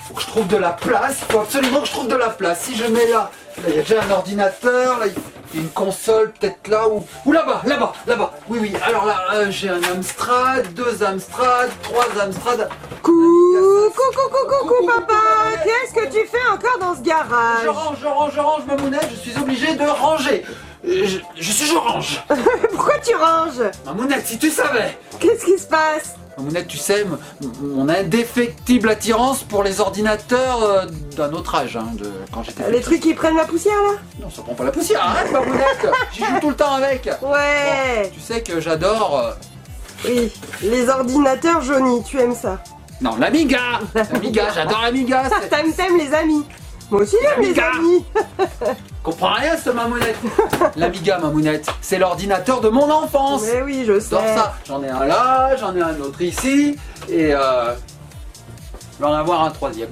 faut que je trouve de la place, il faut absolument que je trouve de la place. Si je mets là, il y a déjà un ordinateur, là, il y a une console peut-être là, ou là-bas. Oui, alors là, j'ai un Amstrad, 2 Amstrad, 3 Amstrad. Coucou papa, qu'est-ce que tu fais encore dans ce garage? Je range ma mounette, je suis obligé de ranger. Je range. Pourquoi tu ranges? Ma mounette, si tu savais. Qu'est-ce qui se passe? Mounette, tu sais, mon indéfectible attirance pour les ordinateurs d'un autre âge, hein, de quand j'étais Les petit. trucs qui prennent la poussière là? Non, ça prend pas la poussière, arrête ma Mounette. J'y joue tout le temps avec. Ouais. Bon, tu sais que j'adore... Oui, les ordinateurs jaunis, tu aimes ça? Non, l'Amiga. J'adore l'Amiga. T'aimes les amis? Moi aussi j'aime les L'Amiga. amis. Comprends rien, ce Mamounette. L'Amiga, Mamounette, c'est l'ordinateur de mon enfance. Mais oui, je sais. J'adore ça. J'en ai un là, j'en ai un autre ici, et je vais en avoir un troisième.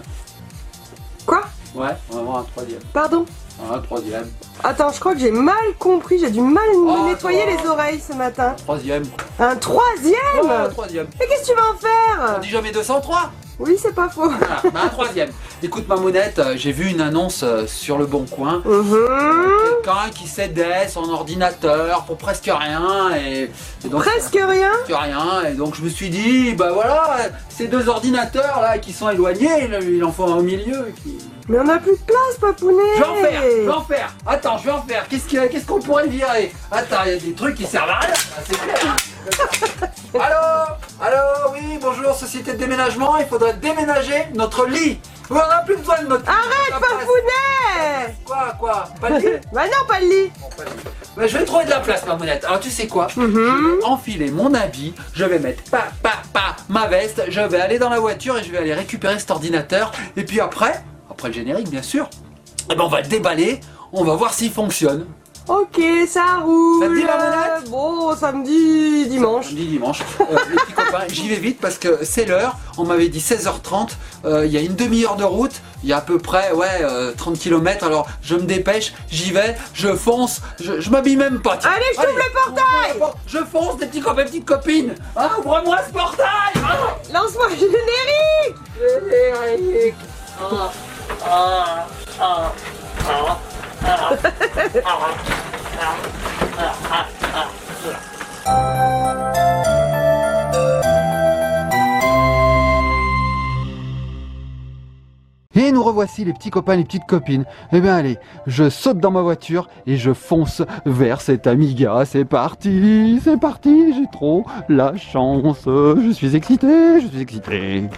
Quoi? Ouais, on va avoir un troisième. Pardon? Un troisième. Attends, je crois que j'ai mal compris, j'ai du mal à me Oh, nettoyer toi. les oreilles ce matin. Troisième. Un troisième? Ouais, un troisième. Mais qu'est-ce que tu vas en faire? On dit jamais 203. Oui, c'est pas faux. Voilà, bah, un troisième. Écoute Mamounette, j'ai vu une annonce sur le Bon Coin. Quelqu'un qui cédait son ordinateur pour presque rien et donc Presque rien? presque rien, et donc je me suis dit bah voilà, ces 2 ordinateurs là qui sont éloignés, il en faut un au milieu. Mais on a plus de place, papounet. Je vais en faire. Attends, je vais en faire. Qu'est-ce qu'on pourrait virer? Attends, il y a des trucs qui servent à rien, là, c'est clair. Allô, oui, bonjour, société de déménagement, il faudrait déménager notre lit. On n'a plus besoin de notre Arrête, notre place. papounet. Quoi? Pas de lit? Bah non, pas le lit. Bon, pas de lit. Bah, je vais trouver de la place, ma Mounette. Alors tu sais quoi? Je vais enfiler mon habit, je vais mettre ma veste, je vais aller dans la voiture et je vais aller récupérer cet ordinateur. Et puis après le générique bien sûr, eh ben on va le déballer, on va voir s'il fonctionne. Ok, ça roule. Ça te dit, la monette? Bon, samedi, dimanche. Samedi, dimanche. Les petits copains, j'y vais vite parce que c'est l'heure. On m'avait dit 16h30. Il y a une demi-heure de route. Il y a à peu près 30 km. Alors je me dépêche, j'y vais, je fonce. Je m'habille même pas. Tiens. Allez, je t'ouvre le portail. Je fonce, des petits copains, petites copines. Ah, ouvre-moi ce portail. Ah, Lance-moi le générique. générique. Et nous revoici les petits copains, les petites copines. Eh bien allez, je saute dans ma voiture et je fonce vers cet Amiga. C'est parti, j'ai trop la chance. Je suis excité.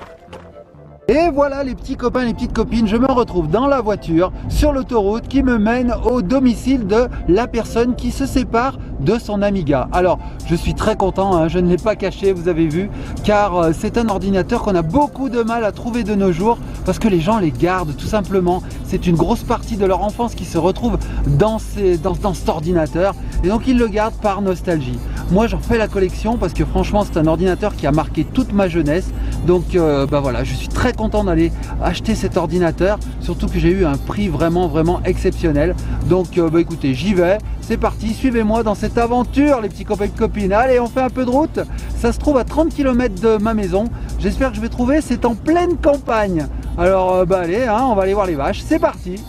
Et voilà les petits copains, les petites copines, je me retrouve dans la voiture sur l'autoroute qui me mène au domicile de la personne qui se sépare de son Amiga. Alors je suis très content, hein, je ne l'ai pas caché, vous avez vu, car c'est un ordinateur qu'on a beaucoup de mal à trouver de nos jours parce que les gens les gardent tout simplement. C'est une grosse partie de leur enfance qui se retrouve dans cet ordinateur et donc ils le gardent par nostalgie. Moi j'en fais la collection parce que franchement c'est un ordinateur qui a marqué toute ma jeunesse. Donc bah voilà, je suis très content d'aller acheter cet ordinateur, surtout que j'ai eu un prix vraiment exceptionnel. Donc bah écoutez, j'y vais, c'est parti, suivez-moi dans cette aventure les petits copains et copines. Allez, on fait un peu de route, ça se trouve à 30 km de ma maison. J'espère que je vais trouver, c'est en pleine campagne. Alors bah allez, hein, on va aller voir les vaches, c'est parti.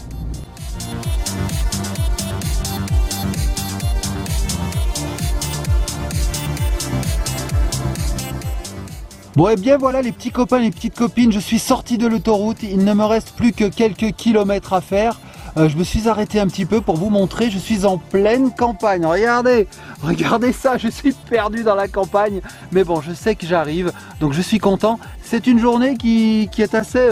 Bon et bien voilà les petits copains, les petites copines, je suis sorti de l'autoroute, il ne me reste plus que quelques kilomètres à faire. Je me suis arrêté un petit peu pour vous montrer, je suis en pleine campagne. Regardez ça, je suis perdu dans la campagne. Mais bon, je sais que j'arrive, donc je suis content. C'est une journée qui est assez,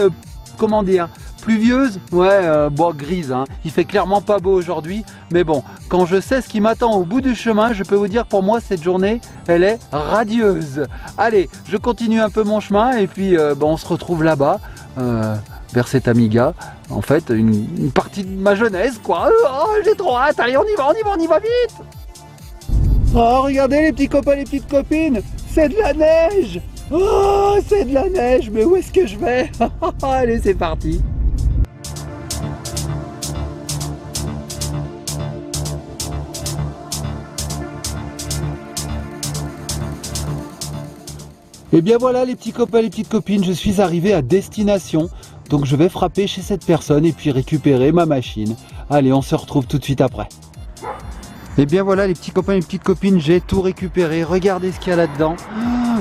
comment dire, pluvieuse, bon, grise, hein. Il fait clairement pas beau aujourd'hui, mais bon, quand je sais ce qui m'attend au bout du chemin, je peux vous dire pour moi cette journée, elle est radieuse. Allez, je continue un peu mon chemin et puis bon, on se retrouve là-bas, vers cet Amiga, en fait, une partie de ma jeunesse, quoi. Oh, j'ai trop hâte, allez, on y va vite. Oh, regardez les petits copains, les petites copines, c'est de la neige. Oh, c'est de la neige, mais où est-ce que je vais? Allez, c'est parti. Et bien voilà les petits copains, les petites copines, je suis arrivé à destination. Donc je vais frapper chez cette personne et puis récupérer ma machine. Allez, on se retrouve tout de suite après. Et bien voilà les petits copains et les petites copines, j'ai tout récupéré. Regardez ce qu'il y a là-dedans.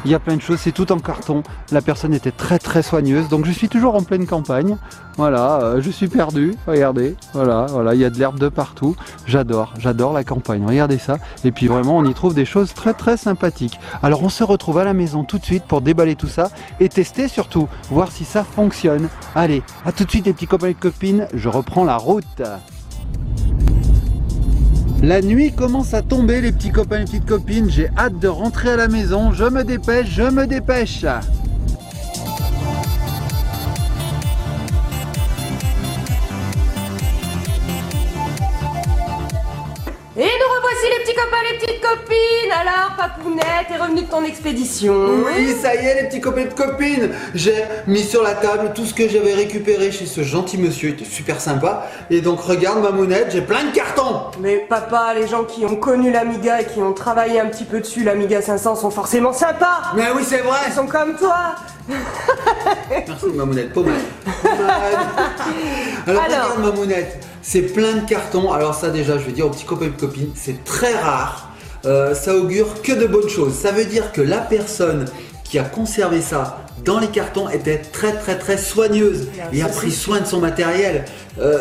Il y a plein de choses, c'est tout en carton. La personne était très soigneuse, donc je suis toujours en pleine campagne. Voilà, je suis perdu, regardez. Voilà, il y a de l'herbe de partout. J'adore la campagne, regardez ça. Et puis vraiment, on y trouve des choses très sympathiques. Alors on se retrouve à la maison tout de suite pour déballer tout ça et tester surtout, voir si ça fonctionne. Allez, à tout de suite les petits copains et copines, je reprends la route. La nuit commence à tomber les petits copains et les petites copines, j'ai hâte de rentrer à la maison, je me dépêche. Et nous revoici les petits copains, les petites copines. Alors, Papounette, t'es revenu de ton expédition? Oui, ça y est les petits copains et copines. J'ai mis sur la table tout ce que j'avais récupéré chez ce gentil monsieur, il était super sympa. Et donc regarde Mamounette, j'ai plein de cartons. Mais papa, les gens qui ont connu l'Amiga et qui ont travaillé un petit peu dessus, l'Amiga 500, sont forcément sympas. Mais oui, c'est vrai. Ils sont comme toi. Merci Mamounette, pommade. Alors regarde Mamounette, c'est plein de cartons. Alors ça déjà, je vais dire aux petits copains et copines, c'est très rare. Ça augure que de bonnes choses. Ça veut dire que la personne qui a conservé ça dans les cartons était très soigneuse et a pris soin de son matériel.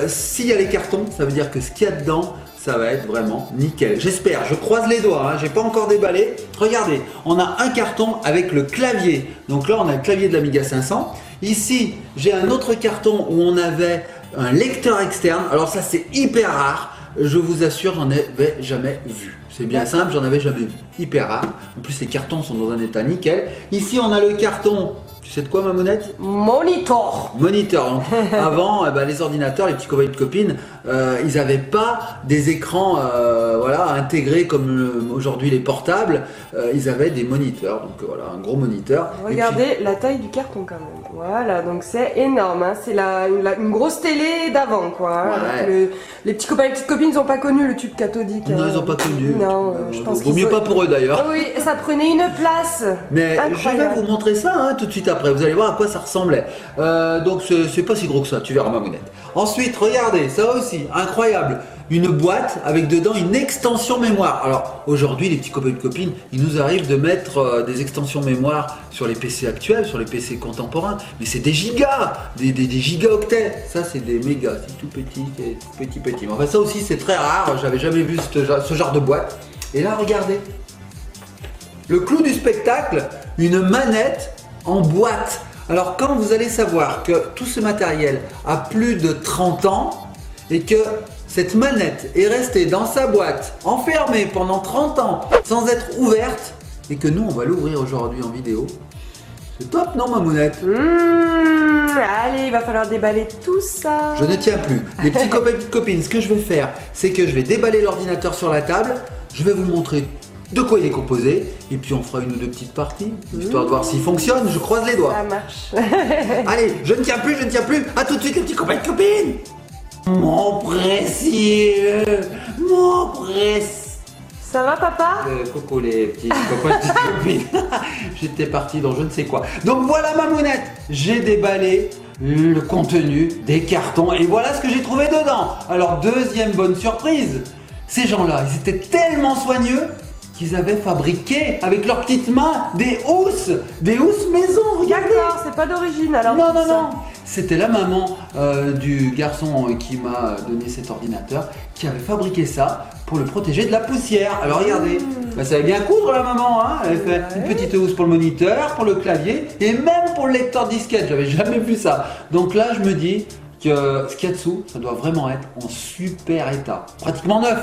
S'il y a les cartons, ça veut dire que ce qu'il y a dedans, ça va être vraiment nickel. J'espère, je croise les doigts, hein, j'ai pas encore déballé. Regardez, on a un carton avec le clavier. Donc là, on a le clavier de l'Amiga 500. Ici, j'ai un autre carton où on avait un lecteur externe. Alors ça, c'est hyper rare. Je vous assure, j'en avais jamais vu. C'est bien simple, j'en avais jamais vu. Hyper rare. En plus, les cartons sont dans un état nickel. Ici, on a le carton. Tu sais de quoi, Mamounette? Monitor. Monitor. Donc, avant, les ordinateurs, les petits copains et copines, ils n'avaient pas des écrans intégrés comme aujourd'hui les portables. Ils avaient des moniteurs. Donc voilà, un gros moniteur. Regardez la taille du carton quand même. Voilà, donc c'est énorme. Hein. C'est une grosse télé d'avant, quoi. Hein, ouais. Les petits copains et les petites copines n'ont pas connu le tube cathodique. Non, ils n'ont pas connu. Non, je pense vaut mieux pas pour eux d'ailleurs. Oui, ça prenait une place. Mais incroyable. je vais vous montrer ça hein, tout de suite après. Vous allez voir à quoi ça ressemblait. Donc c'est pas si gros que ça, tu verras Mamounette. Ensuite, regardez, ça aussi, incroyable. Une boîte avec dedans une extension mémoire. Alors aujourd'hui, les petits copains et copines, il nous arrive de mettre des extensions mémoire sur les PC actuels, sur les PC contemporains. Mais c'est des gigas, des gigaoctets. Ça, c'est des mégas, c'est tout petit, petit. Mais enfin, ça aussi, c'est très rare. J'avais jamais vu ce genre de boîte. Et là, regardez. Le clou du spectacle, une manette en boîte. Alors quand vous allez savoir que tout ce matériel a plus de 30 ans et que cette manette est restée dans sa boîte, enfermée pendant 30 ans, sans être ouverte, et que nous on va l'ouvrir aujourd'hui en vidéo, c'est top non Mamounette? Allez, il va falloir déballer tout ça. Je ne tiens plus. Les petits copains et petites copines, ce que je vais faire, c'est que je vais déballer l'ordinateur sur la table, je vais vous montrer de quoi il est composé, et puis on fera une ou deux petites parties, histoire de voir s'il fonctionne, je croise les doigts. Ça marche. Allez, je ne tiens plus, à tout de suite les petits copains et copines. Mon précieux, mon précieux. Ça va papa? Coucou les petits copains et petites copines. J'étais parti dans je ne sais quoi. Donc voilà Mamounette, j'ai déballé le contenu des cartons, et voilà ce que j'ai trouvé dedans. Alors deuxième bonne surprise, ces gens-là, ils étaient tellement soigneux qu'ils avaient fabriqué avec leurs petites mains des housses maison, regardez. D'accord, c'est pas d'origine alors. Non. C'était la maman du garçon qui m'a donné cet ordinateur qui avait fabriqué ça pour le protéger de la poussière. Alors regardez, ça savait bien coudre la maman, hein. Elle avait fait une petite housse pour le moniteur, pour le clavier et même pour le lecteur disquette. J'avais jamais vu ça. Donc là, je me dis que ce qu'il y a dessous, ça doit vraiment être en super état, pratiquement neuf.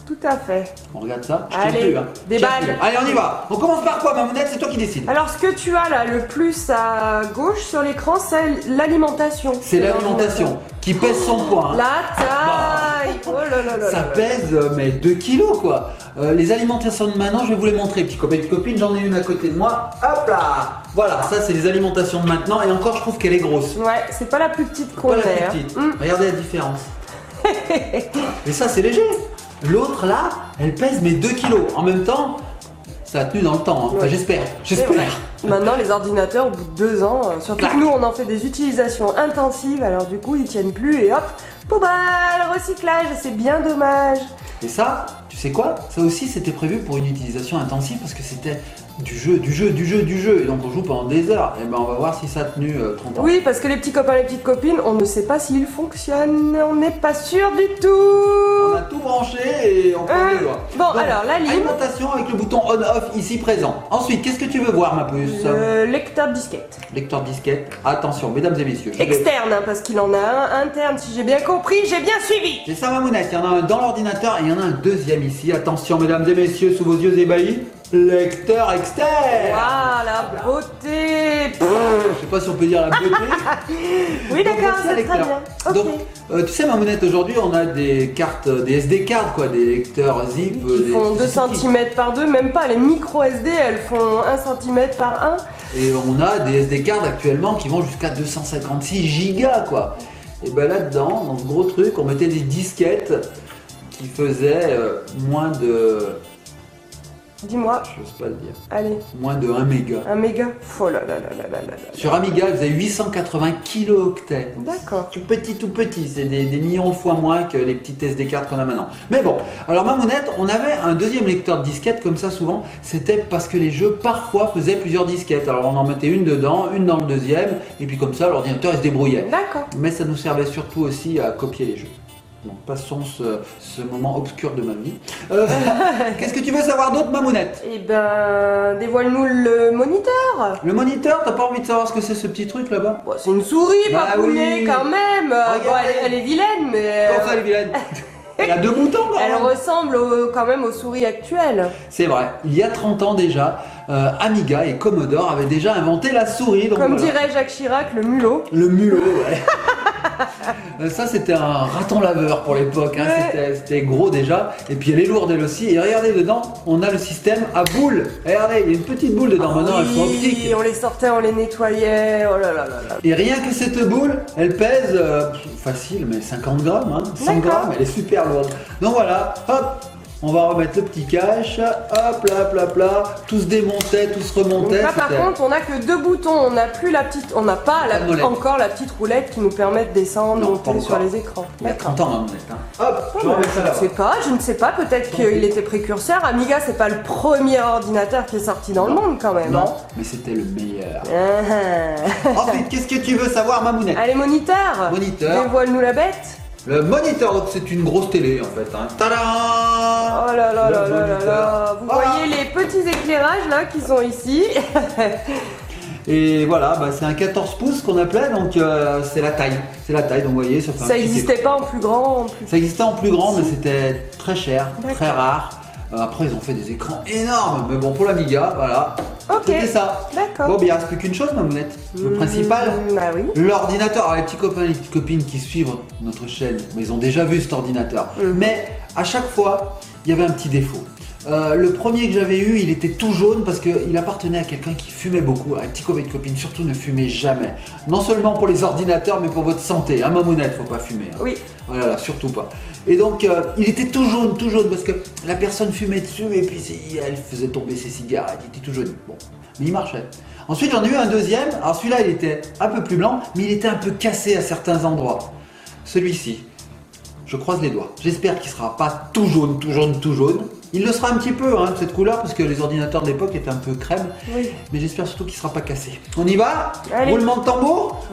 Tout à fait. On regarde ça. Allez, déballe. Allez, on y va. On commence par quoi, Mamounette? C'est toi qui décides. Alors, ce que tu as là, le plus à gauche sur l'écran, c'est l'alimentation. C'est l'alimentation qui pèse son poids. Hein. La taille. Oh là là. Ça pèse mais 2 kilos quoi. Les alimentations de maintenant, je vais vous les montrer, petits copains et copines. J'en ai une à côté de moi. Hop là. Voilà, ça c'est les alimentations de maintenant. Et encore, je trouve qu'elle est grosse. Ouais, c'est pas la plus petite qu'on ait. Regardez la différence. Et ça, c'est léger. L'autre là, elle pèse mais 2 kilos. En même temps, ça a tenu dans le temps. Hein. Enfin, j'espère. Maintenant, les ordinateurs, au bout de 2 ans, surtout que nous, on en fait des utilisations intensives, alors du coup, ils tiennent plus et hop, poubelle, recyclage, c'est bien dommage. Et ça, tu sais quoi? Ça aussi, c'était prévu pour une utilisation intensive parce que c'était du jeu. Et donc, on joue pendant des heures. Et ben, on va voir si ça a tenu 30 ans. Oui, parce que les petits copains, les petites copines, on ne sait pas s'ils fonctionnent, on n'est pas sûr du tout. On a tout branché et on prend les doigts. Bon, alors, la lime. Alimentation avec le bouton on-off ici présent. Ensuite, qu'est-ce que tu veux voir, ma puce? Le lecteur de disquette. Lecteur disquette. Attention, mesdames et messieurs. Externe, hein, parce qu'il en a un. Interne, si j'ai bien compris, j'ai bien suivi. C'est ça, Mamounette. Il y en a un dans l'ordinateur et il y en a un deuxième ici. Attention, mesdames et messieurs, sous vos yeux ébahis. Lecteur externe. Waouh, la beauté. Je sais pas si on peut dire la beauté. Oui, d'accord, Donc, c'est très bien. Ok. Donc, tu sais, Mamounette, aujourd'hui, on a des cartes, des SD cards, quoi, des lecteurs zip. Ils font 2 cm par 2, même pas. Les micro SD, elles font 1 cm par 1. Et on a des SD cards actuellement qui vont jusqu'à 256 gigas, quoi. Et ben là-dedans, dans ce gros truc, on mettait des disquettes qui faisaient moins de... Dis-moi. J'ose pas le dire. Allez. Moins de 1 méga. 1 méga. Oh là là là là là là. Sur Amiga, vous avez 880 kilooctets. D'accord. Tout petit. C'est des millions de fois moins que les petites SD cards qu'on a maintenant. Mais bon, alors Mamounette, on avait un deuxième lecteur de disquettes comme ça souvent. C'était parce que les jeux parfois faisaient plusieurs disquettes. Alors on en mettait une dedans, une dans le deuxième, et puis comme ça l'ordinateur il se débrouillait. D'accord. Mais ça nous servait surtout aussi à copier les jeux. Donc passons ce moment obscur de ma vie. Qu'est-ce que tu veux savoir d'autre, Mamounette? Eh ben, dévoile-nous le moniteur. Le moniteur, t'as pas envie de savoir ce que c'est ce petit truc là-bas? Bon, c'est une souris, Bah papounet, oui. quand même. Bon, elle est vilaine, mais... Comment ça, elle est vilaine? Elle a 2 boutons quand Elle même. ressemble quand même aux souris actuelles. C'est vrai, il y a 30 ans déjà, Amiga et Commodore avaient déjà inventé la souris. Donc Comme voilà. dirait Jacques Chirac, le mulot. Le mulot, ouais. Ça c'était un raton laveur pour l'époque, hein. Ouais. C'était gros déjà, et puis elle est lourde elle aussi, et regardez dedans, on a le système à boules, et regardez, il y a une petite boule dedans, maintenant elles sont optiques. Oui, on les sortait, on les nettoyait, oh là là là là. Et rien que cette boule, elle pèse facile, mais 50 grammes, hein, 100 D'accord. grammes, elle est super lourde. Donc voilà, hop, on va remettre le petit cache, hop là, tout se démontait, tout se Donc remontait. là par c'était- contre on a que 2 boutons, on n'a plus la petite, on n'a pas Pas de molette. encore la petite roulette qui nous permet de descendre, Non, pas monter sur encore. les écrans. Il y a 30 ans, Mamounette. Hein. Hop, je Oh, remets ça je là-bas. ne sais pas, peut-être qu'il était précurseur. Amiga c'est pas le premier ordinateur qui est sorti dans le monde quand même. Non, mais c'était le meilleur. Hein. Ensuite, qu'est-ce que tu veux savoir, Mamounette? Allez moniteur. Moniteur. Dévoile-nous la bête. Le moniteur, donc c'est une grosse télé en fait. Hein. Tadam! Oh là là Le là là là moniteur. là. Vous Voilà. voyez les petits éclairages là qui sont ici. Et voilà, bah, c'est un 14 pouces qu'on appelait, donc c'est la taille. C'est la taille, donc vous voyez, ça fait un Ça petit n'existait pas en plus grand, en plus. Ça existait en plus grand, mais c'était très cher, D'accord. très rare. Après, ils ont fait des écrans énormes, mais bon, pour l'Amiga, voilà. Ok. C'était ça. D'accord. Bon, bien, il reste plus qu'une chose, Mamounette. Le principal, Bah oui. l'ordinateur. Alors, les petits copains et les petites copines qui suivent notre chaîne, mais ils ont déjà vu cet ordinateur. Mais à chaque fois, il y avait un petit défaut. Le premier que j'avais eu, il était tout jaune parce qu'il appartenait à quelqu'un qui fumait beaucoup. Un petit copain et copine, surtout ne fumez jamais. Non seulement pour les ordinateurs, mais pour votre santé. Hein, Mamounette, faut pas fumer. Hein. Oui. Voilà, surtout pas. Et donc, il était tout jaune, parce que la personne fumait dessus et puis elle faisait tomber ses cigarettes. Il était tout jaune. Bon, mais il marchait. Ensuite, j'en ai eu un deuxième. Alors, celui-là, il était un peu plus blanc, mais il était un peu cassé à certains endroits. Celui-ci, je croise les doigts. J'espère qu'il sera pas tout jaune. Il le sera un petit peu, hein, de cette couleur, parce que les ordinateurs de l'époque étaient un peu crème. Oui. Mais j'espère surtout qu'il sera pas cassé. On y va? Allez. Roulement de tambour.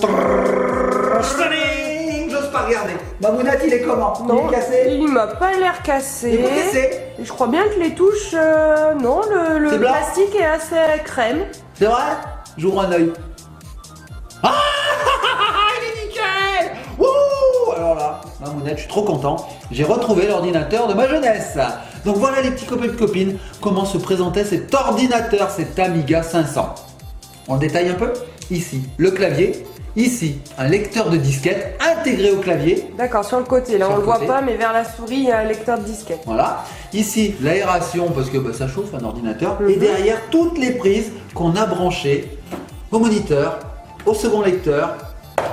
J'ose pas regarder. Mamounette, il est comment? Non, Il est cassé? il m'a pas l'air cassé. Il est pas cassé? Et je crois bien que les touches, non, le C'est blanc? plastique est assez crème. C'est vrai? J'ouvre un œil. Ah il est nickel! Wouh! Alors là, Mamounette, je suis trop content. J'ai retrouvé l'ordinateur de ma jeunesse. Donc voilà les petits copains et copines, comment se présentait cet ordinateur, cet Amiga 500. On le détaille un peu? Ici, le clavier. Ici, un lecteur de disquette intégré au clavier. D'accord, sur le côté, là Sur on le le voit côté. pas, mais vers la souris il y a un lecteur de disquette. Voilà. Ici, l'aération, parce que ça chauffe un ordinateur. Et derrière, toutes les prises qu'on a branchées au moniteur, au second lecteur,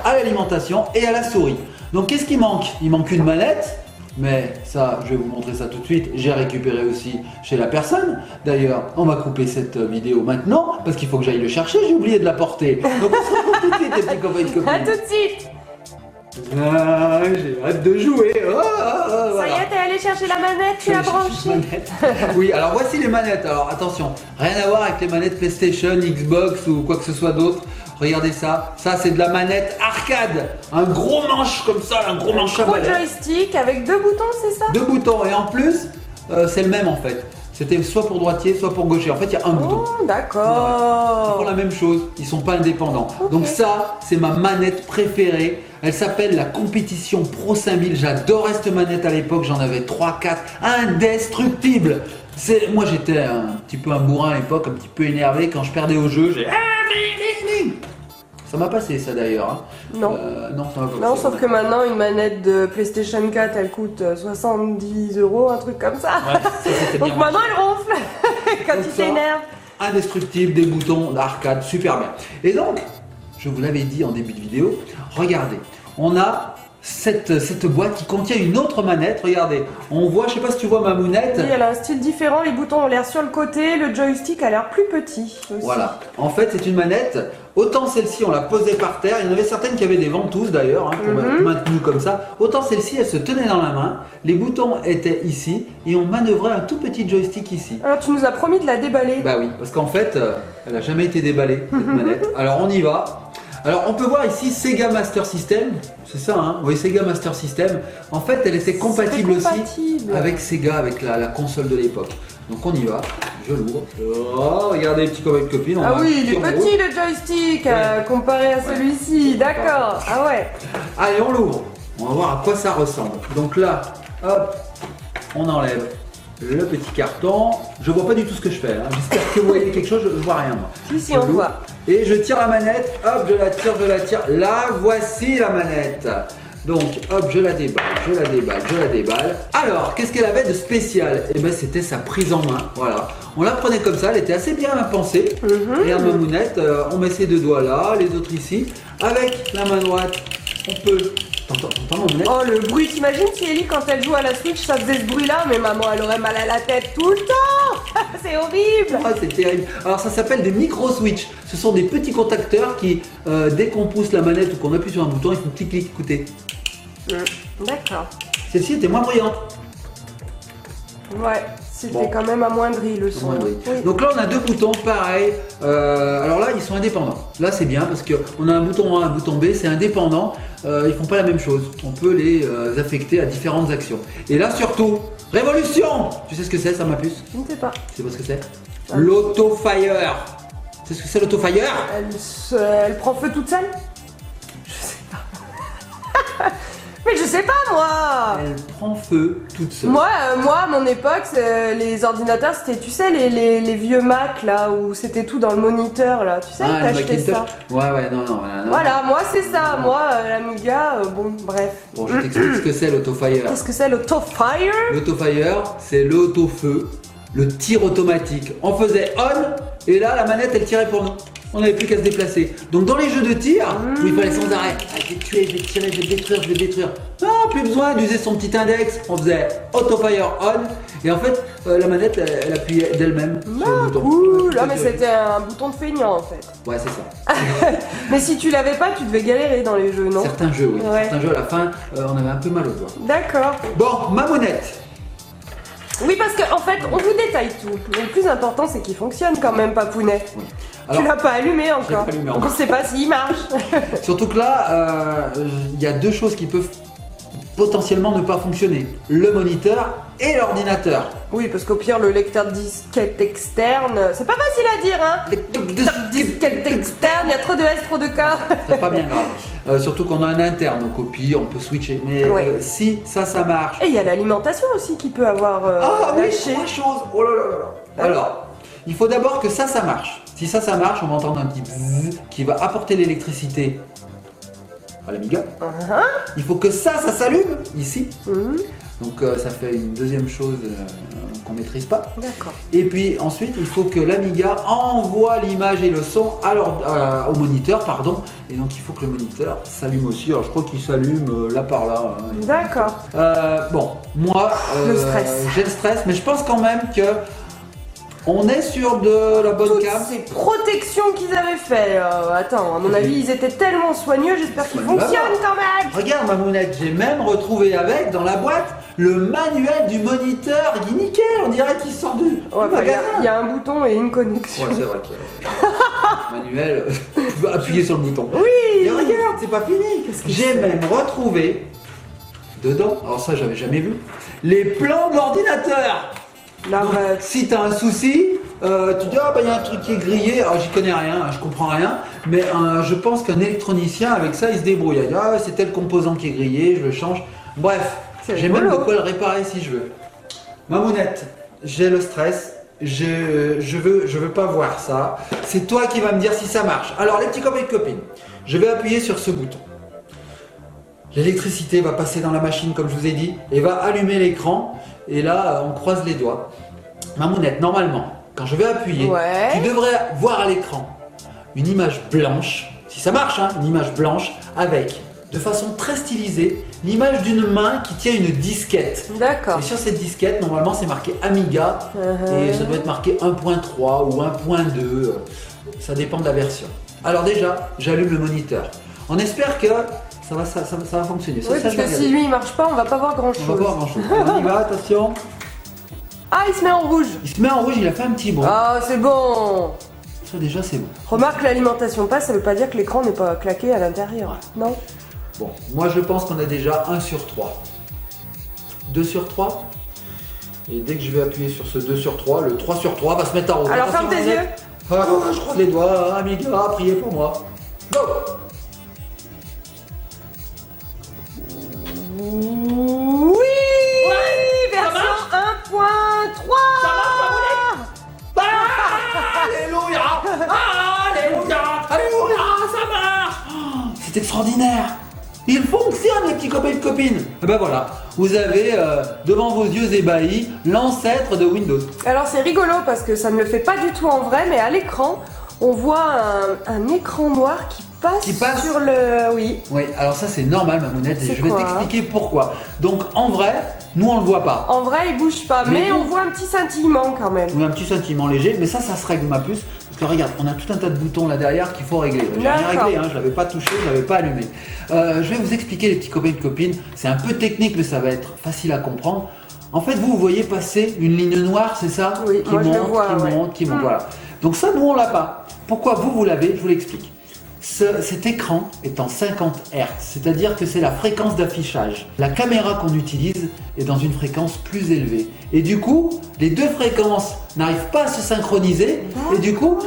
à l'alimentation et à la souris. Donc qu'est-ce qui manque? Il manque une manette Mais ça, je vais vous montrer ça tout de suite. J'ai récupéré aussi chez la personne. D'ailleurs, on va couper cette vidéo maintenant parce qu'il faut que j'aille le chercher. J'ai oublié de la porter. Donc on se retrouve tout de suite, les petits copains et copines. À tout de suite. Ah, j'ai hâte de jouer. Ça y est, t'es allé chercher la manette, tu l'as branchée. Oui, alors voici les manettes. Alors attention, rien à voir avec les manettes PlayStation, Xbox ou quoi que ce soit d'autre. Regardez ça, ça c'est de la manette arcade. Un gros manche comme ça, un gros manche à Gros manette. joystick avec 2 boutons, c'est ça? 2 boutons et en plus, c'est le même en fait. C'était soit pour droitier, soit pour gaucher. En fait, il y a un bouton. Oh, d'accord. Ils font la même chose, ils sont pas indépendants. Okay. Donc ça, c'est ma manette préférée. Elle s'appelle la Competition Pro 5000. J'adorais cette manette à l'époque, j'en avais 3, 4, indestructible. Moi j'étais un petit peu un bourrin à l'époque, un petit peu énervé quand je perdais au jeu. Ça m'a passé ça d'ailleurs. Hein. Non. Non, ça m'a pas Non, passé. sauf que maintenant, une manette de PlayStation 4, elle coûte 70 €, un truc comme ça. Ouais, ça, c'était Donc bien. maintenant, elle ronfle quand Donc tu ça, t'énerves. Indestructible, des boutons d'arcade, super bien. Et donc, je vous l'avais dit en début de vidéo, regardez, on a cette boîte qui contient une autre manette. Regardez, on voit, je sais pas si tu vois ma mounette. Oui, elle a un style différent, les boutons ont l'air sur le côté, le joystick a l'air plus petit aussi. Voilà, en fait c'est une manette, autant celle-ci on la posait par terre, il y en avait certaines qui avaient des ventouses d'ailleurs, hein, pour maintenir comme ça, autant celle-ci elle se tenait dans la main, les boutons étaient ici et on manœuvrait un tout petit joystick ici. Alors tu nous as promis de la déballer. Bah oui, parce qu'en fait elle n'a jamais été déballée cette manette, alors on y va. Alors on peut voir ici Sega Master System, c'est ça hein, oui Sega Master System, en fait elle était compatible aussi avec Sega, avec la console de l'époque. Donc on y va, je l'ouvre, oh, regardez les petits copains et copines. Ah oui, il est petit le joystick comparé à celui-ci, d'accord, ah ouais. Allez on l'ouvre, on va voir à quoi ça ressemble. Donc là, hop, on enlève le petit carton. Je vois pas du tout ce que je fais, hein. J'espère que vous voyez quelque chose, je vois rien moi. Si, on voit. Et je tire la manette, hop, je la tire, la voici la manette. Donc, hop, je la déballe. Alors, qu'est-ce qu'elle avait de spécial? Eh ben, c'était sa prise en main, voilà. On la prenait comme ça, elle était assez bien pensée. Regarde ma mounette, on met ses 2 doigts là, les autres ici. Avec la main droite, on peut... T'entends ma mounette? Oh, le bruit, t'imagines si Ellie, quand elle joue à la Switch, ça faisait ce bruit-là, mais maman, elle aurait mal à la tête tout le temps. C'est horrible. Ah, c'est terrible. Alors ça s'appelle des micro-switch. Ce sont des petits contacteurs qui, dès qu'on pousse la manette ou qu'on appuie sur un bouton, ils font petit clic. Écoutez. D'accord. Celle-ci était moins bruyante. Ouais, c'était quand même amoindri le son. Oui. Donc là on a 2 boutons, pareil. Alors là ils sont indépendants. Là c'est bien parce qu'on a un bouton A, un bouton B, c'est indépendant. Ils font pas la même chose. On peut les affecter à différentes actions. Et là surtout, révolution. Tu sais ce que c'est ça ma puce? Je ne sais pas. Tu sais pas ce que c'est? L'auto-fire. Tu sais ce que c'est l'auto-fire? Elle prend feu toute seule? Je sais pas. Mais je sais pas moi. Elle prend feu toute seule. Moi, à mon époque, les ordinateurs, c'était, tu sais, les vieux Mac là, où c'était tout dans le moniteur là. Tu sais, t'achetais ça. Ouais, non. Voilà, moi c'est ça. Moi, l'Amiga, bon, bref. Bon, je t'explique ce que c'est l'autofire. Qu'est-ce que c'est l'autofire? L'autofire, c'est l'auto-feu, le tir automatique. On faisait on, et là, la manette, elle tirait pour nous. On n'avait plus qu'à se déplacer. Donc dans les jeux de tir, où il fallait sans arrêt, je vais tuer, je vais tirer, je vais détruire. Non, plus besoin d'user son petit index. On faisait autofire on, et en fait, la manette, elle appuyait d'elle-même sur le bouton. Cool. Ah, mais c'était un bouton de feignant en fait. Ouais, c'est ça. Mais si tu l'avais pas, tu devais galérer dans les jeux, non? Certains jeux, oui. Ouais. Certains jeux, à la fin, on avait un peu mal aux doigts. D'accord. Bon, ma monette. Oui, parce qu'en fait, on vous détaille tout. Mais le plus important, c'est qu'il fonctionne quand même, Papounet. Oui. Alors, tu l'as pas allumé encore. pas allumé On encore. ne sait pas s'il marche. Surtout que là, il y a 2 choses qui peuvent potentiellement ne pas fonctionner. Le moniteur et l'ordinateur. Oui, parce qu'au pire, le lecteur de disquette externe, c'est pas facile à dire, hein. Disquette externe, il y a trop de S, trop de K. C'est pas bien grave. Surtout qu'on a un interne, donc au pire, on peut switcher. Mais Ouais. si ça marche. Et il y a l'alimentation aussi qui peut avoir Ah oui, lâché. 3 choses. Oh là là là. Alors, il faut d'abord que ça marche. Si ça marche, on va entendre un petit bzzz qui va apporter l'électricité à l'Amiga. Il faut que ça s'allume ici. Donc ça fait une deuxième chose qu'on maîtrise pas. D'accord. Et puis ensuite, il faut que l'Amiga envoie l'image et le son au moniteur, pardon. Et donc il faut que le moniteur s'allume aussi. Alors je crois qu'il s'allume là par là. Hein. D'accord. Bon, moi, Le stress. j'ai le stress, mais je pense quand même que on est sur de la bonne Toutes cam. ces protections qu'ils avaient fait, attends, à mon avis, ils étaient tellement soigneux, j'espère qu'ils Soigneux fonctionnent quand même. Regarde ma mounette, j'ai même retrouvé avec dans la boîte le manuel du moniteur. Il est nickel, on dirait qu'il sort du Ouais, magasin. il y a un bouton et une connexion. Ouais, c'est vrai qu'il y a manuel, tu peux appuyer sur le bouton. Oui. Et regarde, c'est pas fini. Qu'est-ce que J'ai c'est même retrouvé dedans, alors ça j'avais jamais vu, les plans de l'ordinateur. Là, ouais. Si t'as un souci, tu dis ah bah il y a un truc qui est grillé, alors j'y connais rien, je comprends rien, mais je pense qu'un électronicien avec ça il se débrouille. Il dit ah c'est tel composant qui est grillé, je le change. Bref, C'est j'ai même rigolo. de quoi le réparer si je veux. Ma mounette, j'ai le stress, je veux pas voir ça. C'est toi qui vas me dire si ça marche. Alors les petits copains et copines, je vais appuyer sur ce bouton. L'électricité va passer dans la machine comme je vous ai dit et va allumer l'écran. Et là, on croise les doigts. Ma mounette, normalement, quand je vais appuyer, Ouais. tu devrais voir à l'écran une image blanche, si ça marche, hein, une image blanche avec, de façon très stylisée, l'image d'une main qui tient une disquette. D'accord. Et sur cette disquette, normalement, c'est marqué Amiga et ça doit être marqué 1.3 ou 1.2, ça dépend de la version. Alors déjà, j'allume le moniteur. On espère que ça va fonctionner. Oui, parce que si lui il marche pas, on va pas voir grand On va chose. voir grand chose. On y va, attention. Ah, il se met en rouge. Il se met en rouge, il a fait un petit bond. Ah, c'est bon. Ça déjà c'est bon. Remarque, l'alimentation passe, ça veut pas dire que l'écran n'est pas claqué à l'intérieur. Non. Bon, moi je pense qu'on a déjà 1 sur 3. 2 sur 3. Et dès que je vais appuyer sur ce 2 sur 3, le 3 sur 3 va se mettre en rouge. Alors ferme tes yeux. Ah, je croise les doigts, Amiga, priez pour moi. Go. Oui. Version 1.3. Alléluia. Alléluia. Alléluia, ça marche. Oh, c'est extraordinaire. Il fonctionne les petits copains et copines. Et ben voilà, vous avez devant vos yeux ébahis l'ancêtre de Windows. Alors c'est rigolo parce que ça ne le fait pas du tout en vrai, mais à l'écran, on voit un écran noir qui passe sur le... Oui. Oui, alors ça c'est normal ma mounette et C'est je vais quoi, t'expliquer pourquoi. Donc en vrai, nous on le voit pas. En vrai, il bouge pas, Mais mais on voit un petit scintillement quand même. On a un petit sentiment léger, mais ça se règle ma puce. Parce que regarde, on a tout un tas de boutons là derrière qu'il faut régler. J'ai rien D'accord. réglé, hein, je l'avais pas touché, je l'avais pas allumé. Je vais vous expliquer les petits copains et copines. C'est un peu technique, mais ça va être facile à comprendre. En fait, vous voyez passer une ligne noire, c'est ça? Oui, qui moi, je monte, le vois, qui ouais. monte, qui monte, voilà. Donc ça, nous on l'a pas. Pourquoi vous l'avez? Je vous l'explique. Cet écran est en 50 Hz, c'est-à-dire que c'est la fréquence d'affichage. La caméra qu'on utilise est dans une fréquence plus élevée. Et du coup, les deux fréquences n'arrivent pas à se synchroniser. Et du coup,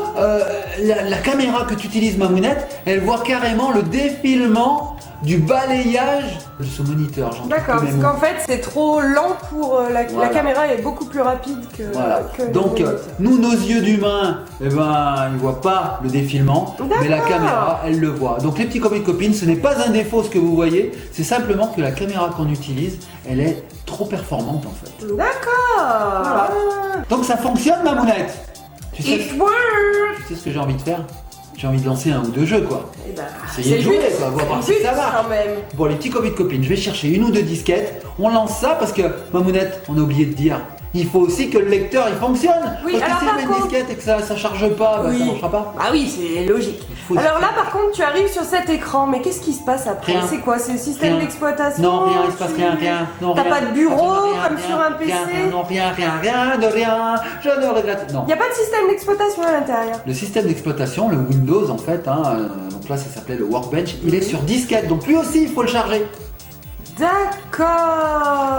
la caméra que tu utilises, ma mounette, elle voit carrément le défilement du balayage de ce moniteur. D'accord, parce qu'en fait c'est trop lent pour... la Voilà. caméra est beaucoup plus rapide que... Voilà. que le Donc moniteur. nous, nos yeux d'humains, eh ben, ils voient pas le défilement, mais la D'accord. caméra, elle le voit. Donc les petits copains et copines, ce n'est pas un défaut ce que vous voyez, c'est simplement que la caméra qu'on utilise, elle est trop performante en fait. D'accord. Voilà. Donc ça fonctionne ma mounette. Tu sais, It works. tu sais ce que j'ai envie de faire? J'ai envie de lancer un ou deux jeux quoi. Eh ben, Essayez c'est de le jouer, but, quoi, voir c'est le si ça but, marche. quand même. Bon les petits copains et copines, je vais chercher une ou deux disquettes, on lance ça parce que ma mounette, on a oublié de dire, il faut aussi que le lecteur il fonctionne. Oui, parce que alors si par je mets une contre- disquette et que ça charge pas, bah, Oui. ça marchera pas. Ah oui, c'est logique. faut- Alors là, par contre, tu arrives sur cet écran, mais qu'est-ce qui se passe après? Rien. C'est quoi? C'est le système Rien. d'exploitation? Non, rien, il se passe rien. Non, T'as rien. pas de bureau Absolument comme sur un PC? Non, rien de rien, je ne regrette. Non. Il n'y a pas de système d'exploitation à l'intérieur. Le système d'exploitation, le Windows en fait, donc là ça s'appelait le Workbench, il est sur disquette, donc lui aussi il faut le charger. D'accord.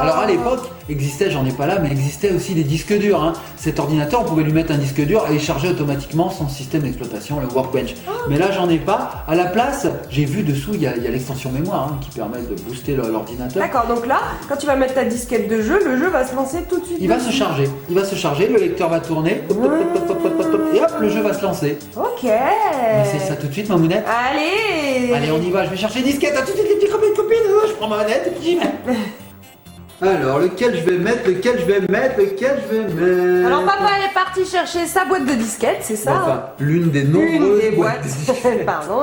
Alors à l'époque, existait, j'en ai pas là, mais existait aussi des disques durs. Hein. Cet ordinateur, on pouvait lui mettre un disque dur et il chargeait automatiquement son système d'exploitation, le Workbench. Mais là, j'en ai pas. À la place, j'ai vu dessous, il y a l'extension mémoire qui permet de booster l'ordinateur. D'accord, donc là, quand tu vas mettre ta disquette de jeu, le jeu va se lancer tout de suite. Il va se charger, le lecteur va tourner, hop, hop, hop, hop, hop, hop, et hop, le jeu va se lancer. Ok. On essaie ça tout de suite, ma mounette. Allez. Allez, on y va, je vais chercher les disquettes, à tout de suite les petits copains et copines, je prends ma manette et puis j'y mets. Alors, lequel je vais mettre. Alors papa est parti chercher sa boîte de disquettes, c'est ça? Enfin, l'une des Une nombreuses des boîtes boîtes. de disquettes. Pardon.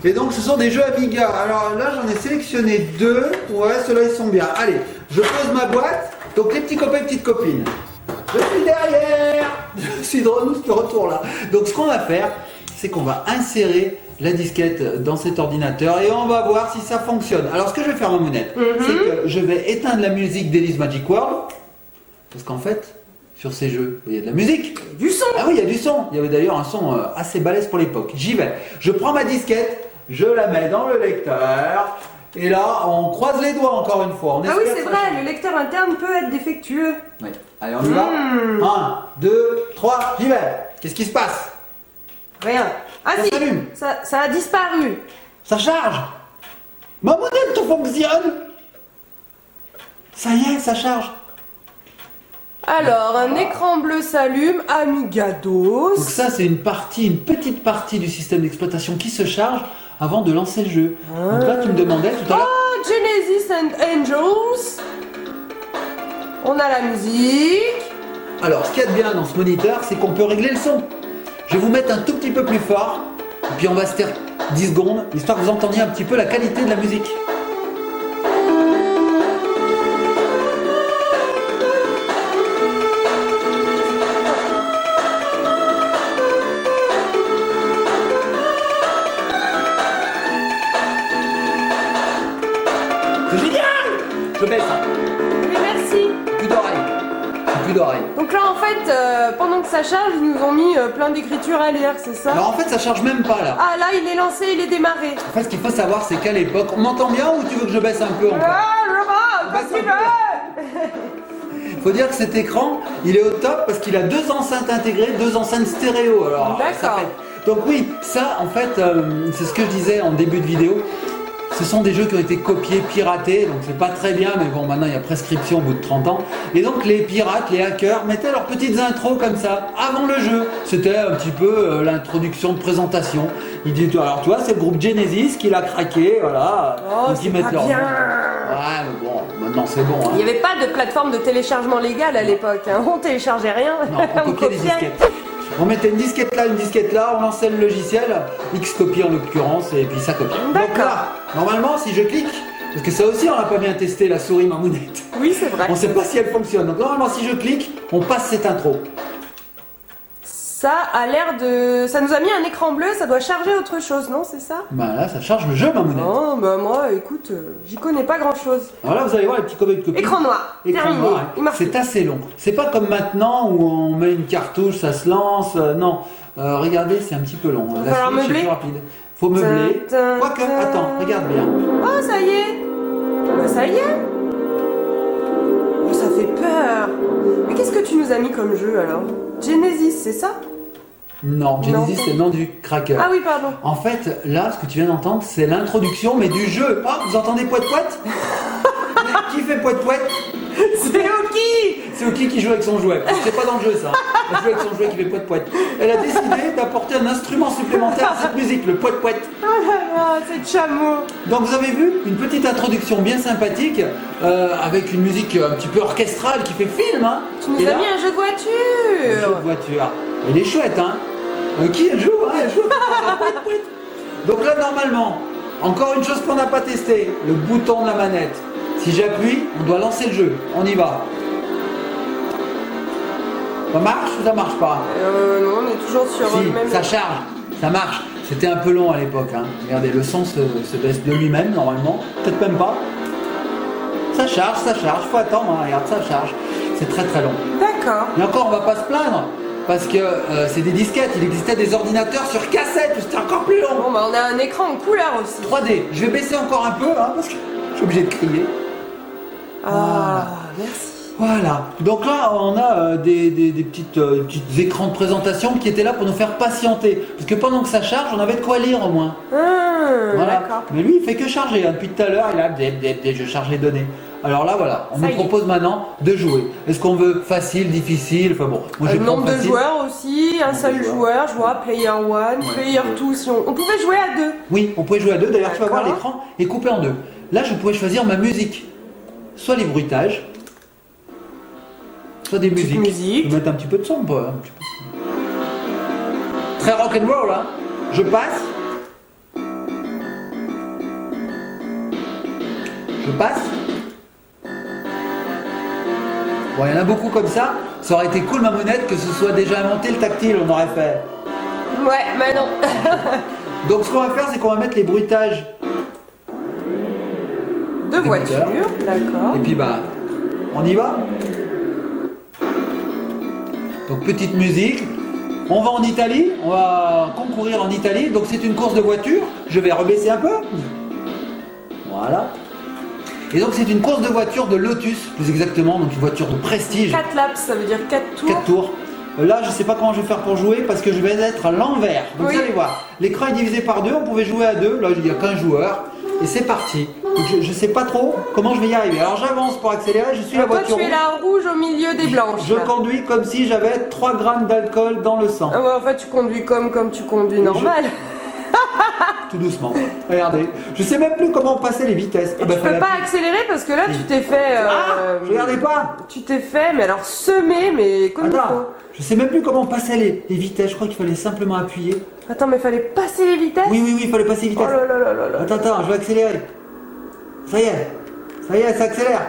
Et donc ce sont des jeux Amiga. Alors là j'en ai sélectionné 2. Ouais, ceux-là ils sont bien. Allez, je pose ma boîte. Donc les petits copains et petites copines. Je suis derrière. Je suis de retour là. Donc ce qu'on va faire, c'est qu'on va insérer la disquette dans cet ordinateur et on va voir si ça fonctionne. Alors ce que je vais faire, Mamounette, c'est que je vais éteindre la musique d'Eli's Magic World. Parce qu'en fait, sur ces jeux, il y a de la musique. Du son. Ah oui, il y a du son. Il y avait d'ailleurs un son assez balèze pour l'époque. J'y vais. Je prends ma disquette, je la mets dans le lecteur. Et là, on croise les doigts encore une fois. Ah oui, c'est vrai, le lecteur interne peut être défectueux. Oui. Allez, on y va. 1, 2, 3, j'y vais. Qu'est-ce qui se passe? Rien. Ah Ça si, s'allume. ça a disparu. Ça charge. Mamounette, tout fonctionne. Ça y est, ça charge. Alors, un écran bleu s'allume, Amigados. Donc ça, c'est une petite partie du système d'exploitation qui se charge avant de lancer le jeu. Donc là, tu me demandais tout à l'heure... Oh, Genesis and Angels. On a la musique. Alors, ce qu'il y a de bien dans ce moniteur, c'est qu'on peut régler le son. Je vais vous mettre un tout petit peu plus fort, et puis on va se taire 10 secondes, histoire que vous entendiez un petit peu la qualité de la musique. C'est génial! Je baisse. Oui, merci. Plus d'oreilles. Plus d'oreilles. Donc là, en fait, pendant que ça charge, ils nous ont mis plein d'écritures à lire, c'est ça? Alors en fait, ça charge même pas là. Ah là, il est lancé, il est démarré. En fait, ce qu'il faut savoir, c'est qu'à l'époque, on m'entend bien ou tu veux que je baisse un peu encore? Ah, quand tu veux. Faut dire que cet écran, il est au top parce qu'il a 2 enceintes intégrées, 2 enceintes stéréo. Alors, ça D'accord. fait... Donc oui, ça, en fait, c'est ce que je disais en début de vidéo. Ce sont des jeux qui ont été copiés, piratés, donc c'est pas très bien, mais bon, maintenant il y a prescription au bout de 30 ans. Et donc les pirates, les hackers, mettaient leurs petites intros comme ça, avant le jeu. C'était un petit peu l'introduction de présentation. Ils disent, alors tu vois, c'est le groupe Genesis qui l'a craqué, voilà. Oh, donc c'est ils mettent pas leur bien. Ouais, mais bon, maintenant c'est bon. Hein. Il n'y avait pas de plateforme de téléchargement légal à l'époque, hein. On téléchargeait rien. Non, on copiait les disquettes. On mettait une disquette là, on lançait le logiciel, X copie en l'occurrence, et puis ça copie. D'accord. Donc là, normalement, si je clique, parce que ça aussi on n'a pas bien testé la souris Mamounette. Oui, c'est vrai. On ne sait pas si elle fonctionne. Donc normalement, si je clique, on passe cette intro. Ça a l'air de... Ça nous a mis un écran bleu, ça doit charger autre chose, non? C'est ça? Bah là, ça charge le jeu Mamounette. Oh, bah moi, écoute, j'y connais pas grand-chose. Alors là, vous allez voir les petits copies de copie. Écran noir, Écran terminé. noir, Il marche. c'est assez long. C'est pas comme maintenant où on met une cartouche, ça se lance. Non, regardez, c'est un petit peu long. Va La falloir Switch est meubler. plus rapide. Faut meubler. Tin, tin, Quoique, tin. attends, regarde bien. Oh, ça y est. Bah, ça y est. Oh, ça fait peur. Mais qu'est-ce que tu nous as mis comme jeu alors? Genesis, c'est ça? Non, Genesis, Non. c'est le nom du cracker. Ah oui, pardon. En fait, là, ce que tu viens d'entendre, c'est l'introduction, mais du jeu. Ah, vous entendez poète poète? Qui fait poète poète? C'est Oki. C'est Oki qui joue avec son jouet. C'est pas dans le jeu ça. Elle joue avec son jouet qui fait poète poète. Elle a décidé d'apporter un instrument supplémentaire à cette musique, le poète poète. Oh là là, c'est chameau. Donc vous avez vu une petite introduction bien sympathique avec une musique un petit peu orchestrale qui fait film. Hein. Tu nous Et as là, mis un jeu de un jeu voiture. de voiture. Elle est chouette, hein. Qui elle joue, hein, elle joue. Poète, poète. Donc là normalement, encore une chose qu'on n'a pas testé, le bouton de la manette. Si j'appuie, on doit lancer le jeu. On y va. Ça marche ou ça marche pas? Non, on est toujours sur le même... Si, ça charge, ça marche. C'était un peu long à l'époque. Hein. Regardez, le son se baisse de lui-même normalement. Peut-être même pas. Ça charge, faut attendre. Hein. Regarde, ça charge. C'est très très long. D'accord. Et encore, on va pas se plaindre. Parce que c'est des disquettes. Il existait des ordinateurs sur cassette. C'était encore plus long. Bon, bah on a un écran en couleur aussi. 3D. Je vais baisser encore un peu hein, parce que je suis obligé de crier. Ah, merci. Voilà, donc là on a des petites écrans de présentation qui étaient là pour nous faire patienter. Parce que pendant que ça charge, on avait de quoi lire au moins. Voilà. D'accord. Mais lui il fait que charger, hein. Depuis tout à l'heure il a je charge les données. Alors là voilà, on Ça nous y est. propose maintenant de jouer. Est-ce qu'on veut facile, difficile? Enfin bon, moi je vais Nombre prendre de facile. joueurs aussi, un seul de joueur, je vois, player 1, player 2, si on pouvait jouer à 2. Oui, on pouvait jouer à deux, d'ailleurs tu vas voir D'accord. l'écran est coupé en deux. Là je pourrais choisir ma musique. Soit les bruitages, soit des musiques. musique. Je vais mettre un petit peu de son, pas un petit peu. Très rock'n'roll, hein. Je passe. Je passe. Bon, il y en a beaucoup comme ça. Ça aurait été cool, Mamounette, que ce soit déjà inventé le tactile, on aurait fait. Ouais, mais non. Donc, ce qu'on va faire, c'est qu'on va mettre les bruitages de voiture, d'accord. Et puis, bah, on y va. Donc, petite musique. On va en Italie, on va concourir en Italie. Donc, c'est une course de voiture. Je vais rebaisser un peu. Voilà. Et donc c'est une course de voiture de Lotus, plus exactement, donc une voiture de prestige. 4 laps, ça veut dire 4 tours. 4 tours. Là, je sais pas comment je vais faire pour jouer parce que je vais être à l'envers. Donc oui. Vous allez voir, l'écran est divisé par 2, on pouvait jouer à 2. Là, il y a qu'un joueur. Et c'est parti. Donc, je sais pas trop comment je vais y arriver. Alors j'avance pour accélérer, je suis la voiture. Toi, tu es la rouge au milieu des blanches. Je conduis comme si j'avais 3 grammes d'alcool dans le sang. Ah ouais, en fait, tu conduis comme tu conduis normal. Tout doucement. Regardez, je sais même plus comment passer les vitesses. Tu peux pas accélérer parce que là tu t'es fait. Regardez pas. Tu t'es fait, mais alors semé, mais comme il faut. Je sais même plus comment passer les vitesses. Je crois qu'il fallait simplement appuyer. Attends, mais fallait passer les vitesses. Oui, il fallait passer les vitesses. Oh là là là là là. Attends, je vais accélérer. Ça y est, ça accélère.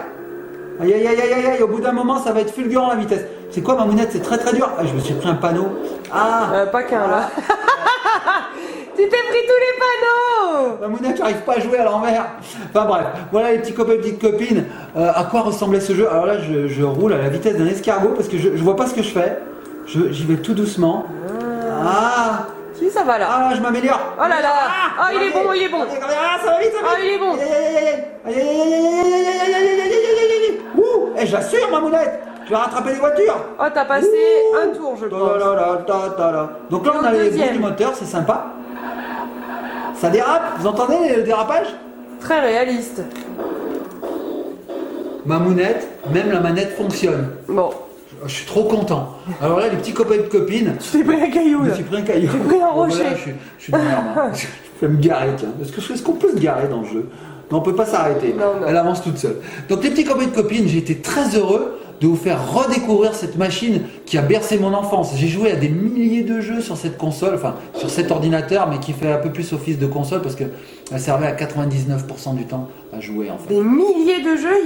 Aïe, aïe, aïe, aïe, aïe, au bout d'un moment, ça va être fulgurant la vitesse. C'est quoi, Mamounette? C'est très très dur. Ah, je me suis pris un panneau. Pas qu'un là. Tu t'es pris tous les panneaux. Mamounette, j'arrive pas à jouer à l'envers. Enfin bref, voilà les petits copains et petites copines. À quoi ressemblait ce jeu? Alors là, je roule à la vitesse d'un escargot parce que je vois pas ce que je fais. J'y vais tout doucement. Si, ça va là. Je m'améliore. Oh là là. Il est bon, il est bon. Ça va vite, ça va vite. Il est bon. Ouh, j'assure, Mamounette. Je vais rattraper les voitures. Oh, t'as passé un tour, je pense. Donc là, on a les bruits du moteur, c'est sympa. Ça dérape, vous entendez le dérapage? Très réaliste. Mamounette, même la manette fonctionne. Bon. Je suis trop content. Alors là, les petits copains et copines. Tu t'es pris un caillou là. Je me suis pris un caillou. Tu t'es pris un rocher. Là, je suis dans merde. Je vais me garer, tiens. Est-ce qu'on peut se garer dans le jeu? Non, on peut pas s'arrêter. Non. Elle avance toute seule. Donc les petits copains et copines, j'ai été très heureux de vous faire redécouvrir cette machine qui a bercé mon enfance. J'ai joué à des milliers de jeux sur cette console, enfin sur cet ordinateur, mais qui fait un peu plus office de console parce qu'elle servait à 99% du temps à jouer en fait. Des milliers de jeux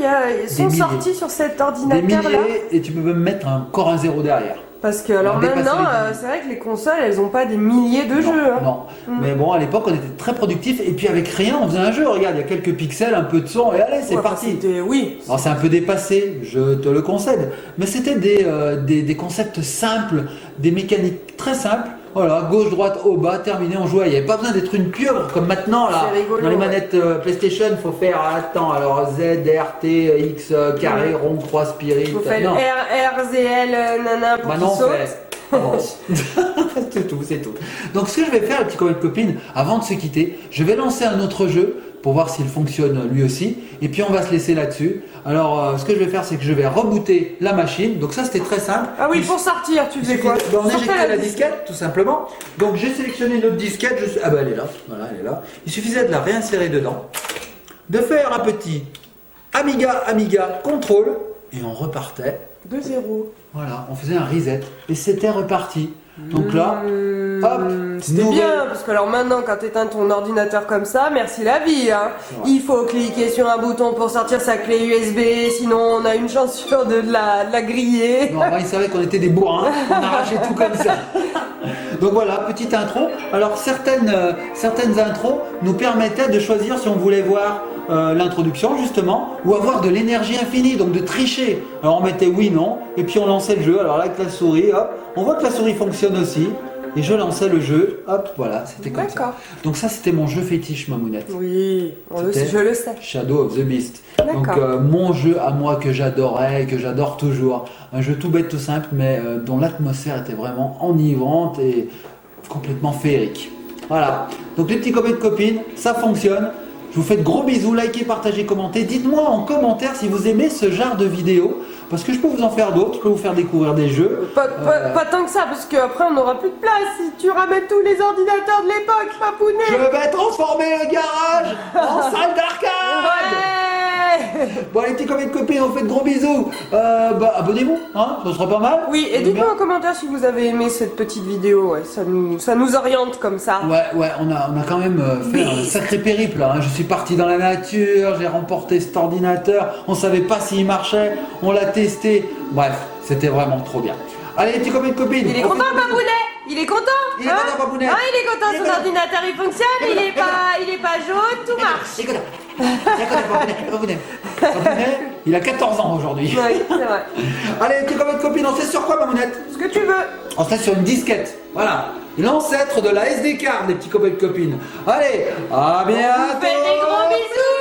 sont sortis sur cet ordinateur là. Des milliers, et tu peux même mettre encore un 0 derrière. Parce que alors maintenant, c'est vrai que les consoles, elles ont pas des milliers de jeux. Non, mais bon, à l'époque, on était très productifs et puis avec rien, on faisait un jeu. Regarde, il y a quelques pixels, un peu de son et allez, c'est parti. Oui. Alors c'est un peu dépassé, je te le concède, mais c'était des concepts simples, des mécaniques très simples. Voilà, gauche, droite, haut, bas, terminé, on jouait. Il n'y avait pas besoin d'être une pieuvre comme maintenant là. Rigolo, dans les manettes PlayStation, il faut faire alors Z, R, T, X, carré, rond, croix, spirit. Il faut faire R, Z, L, nana pour qu'il saute. C'est tout. Donc ce que je vais faire, les petits copains et copines, avant de se quitter, je vais lancer un autre jeu pour voir s'il fonctionne lui aussi. Et puis on va se laisser là-dessus. Alors ce que je vais faire, c'est que je vais rebooter la machine. Donc ça, c'était très simple. Ah oui, pour sortir, tu faisais quoi? On éjectait la disquette, tout simplement. Donc j'ai sélectionné notre disquette. Ah bah elle est là. Voilà, elle est là. Il suffisait de la réinsérer dedans, de faire un petit Amiga, contrôle, et on repartait. 2-0. Voilà, on faisait un reset et c'était reparti. Donc là, hop, c'était bien, parce que alors maintenant quand tu éteins ton ordinateur comme ça, merci la vie, hein. Il faut cliquer sur un bouton pour sortir sa clé USB, sinon on a une chance sûre de la griller. Non, ils savaient qu'on était des bourrins, on arrachait tout comme ça. Donc voilà, petite intro. Alors certaines intros nous permettaient de choisir si on voulait voir l'introduction justement, ou avoir de l'énergie infinie, donc de tricher. Alors on mettait oui, non, et puis on lançait le jeu. Alors là avec la souris, hop, on voit que la souris fonctionne aussi. Et je lançais le jeu, hop, voilà, c'était comme ça. Donc ça c'était mon jeu fétiche, Mamounette. Oui, je le sais. Shadow of the Beast. Donc mon jeu à moi que j'adorais, que j'adore toujours. Un jeu tout bête, tout simple, mais dont l'atmosphère était vraiment enivrante et complètement féerique. Voilà, donc les petits copains et copines, ça fonctionne. Je vous fais de gros bisous, likez, partagez, commentez. Dites-moi en commentaire si vous aimez ce genre de vidéos. Parce que je peux vous en faire d'autres, je peux vous faire découvrir des jeux. Pas tant que ça, parce qu'après on n'aura plus de place si tu ramènes tous les ordinateurs de l'époque, papounet. Je vais transformer le garage en salle d'arcade. Ouais. Bon, les petits copains et copines, on fait de gros bisous. Abonnez-vous, hein, ça serait pas mal. Oui, et dites-moi en commentaire si vous avez aimé cette petite vidéo, ouais, ça nous oriente comme ça. Ouais, on a quand même fait un sacré périple, hein. Je suis parti dans la nature, j'ai remporté cet ordinateur, on savait pas s'il marchait, on l'a testé. Bref, c'était vraiment trop bien. Allez, les petits copains et copines. Il est content, Babounet. Il est content. Il est content, Babounet. Ah, il est content, son ordinateur il fonctionne, il est pas jaune, tout marche. Il est content. Babounet. Il a 14 ans aujourd'hui. Oui, c'est vrai. Allez, les petits copains et copines, on sait sur quoi, Mamounette? Ce que tu veux. On sait sur une disquette. Voilà. L'ancêtre de la SD card, les petits copains et copines. Allez, à bientôt. Fais des gros bisous.